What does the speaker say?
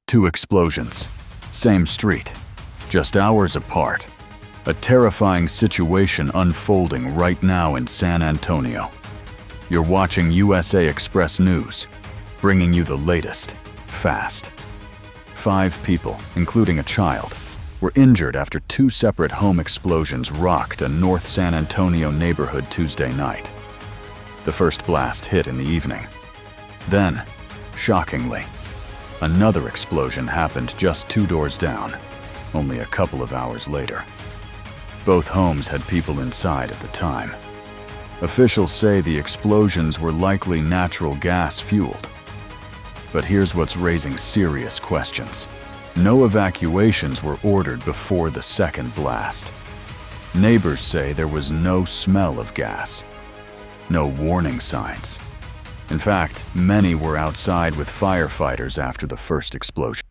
Two explosions, same street, just hours apart. A terrifying situation unfolding right now in San Antonio. You're watching USA Express News, bringing you the latest, fast. 5 people, including a child, were injured after 2 separate home explosions rocked a North San Antonio neighborhood Tuesday night. The first blast hit in the evening. Then, shockingly, another explosion happened just 2 doors down, only a couple of hours later. Both homes had people inside at the time. Officials say the explosions were likely natural gas fueled. But here's what's raising serious questions. No evacuations were ordered before the second blast. Neighbors say there was no smell of gas, no warning signs. In fact, many were outside with firefighters after the first explosion.